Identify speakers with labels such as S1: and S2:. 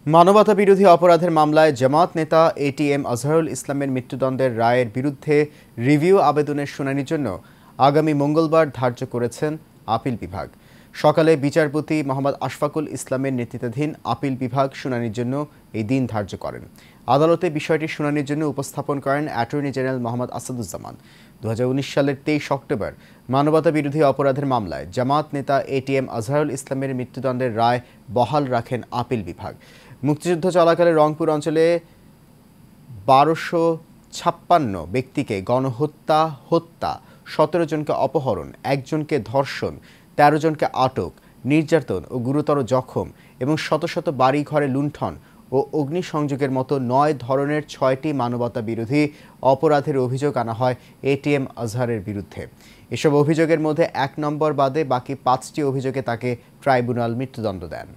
S1: মানবতা বিরোধী অপরাধের মামলায় জামায়াত নেতা এটিএম আজহারুল ইসলামের মৃত্যুদণ্ডের রায়ের বিরুদ্ধে রিভিউ আবেদনের শুনানির জন্য আগামী মঙ্গলবার ধার্য করেছেন আপিল বিভাগ। সকালে বিচারপতি মোহাম্মদ আশফাকুল ইসলামের নেতৃত্বাধীন আপিল বিভাগ শুনানির জন্য এই দিন ধার্য করেন। আদালতে বিষয়টি শুনানির জন্য উপস্থাপন করেন অ্যাটর্নি জেনারেল মোহাম্মদ আসাদুজ্জামান। 2019 সালের 23 অক্টোবর মানবতা বিরোধী অপরাধের মামলায় জামায়াত নেতা এটিএম আজহারুল ইসলামের মৃত্যুদণ্ডের রায় বহাল রাখেন আপিল বিভাগ। মুক্তিযুদ্ধ চলাকালে রংপুর অঞ্চলে 1256 ব্যক্তিকে গণহত্যা, হত্যা, 17 জনকে অপহরণ, 1 জনকে ধর্ষণ, 13 জনকে আটক, নির্যাতন ও গুরুতর জখম এবং শত শত বাড়ি ঘরে লুণ্ঠন ও অগ্নিসংযোগের মতো 9 ধরনের 6টি মানবতা বিরোধী অপরাধের অভিযোগ আনা হয় এটিএম আজহারের বিরুদ্ধে। এসব অভিযোগের মধ্যে 1 নম্বর বাদে বাকি 5টি অভিযোগে তাকে ট্রাইব্যুনাল মৃত্যুদণ্ড দেন।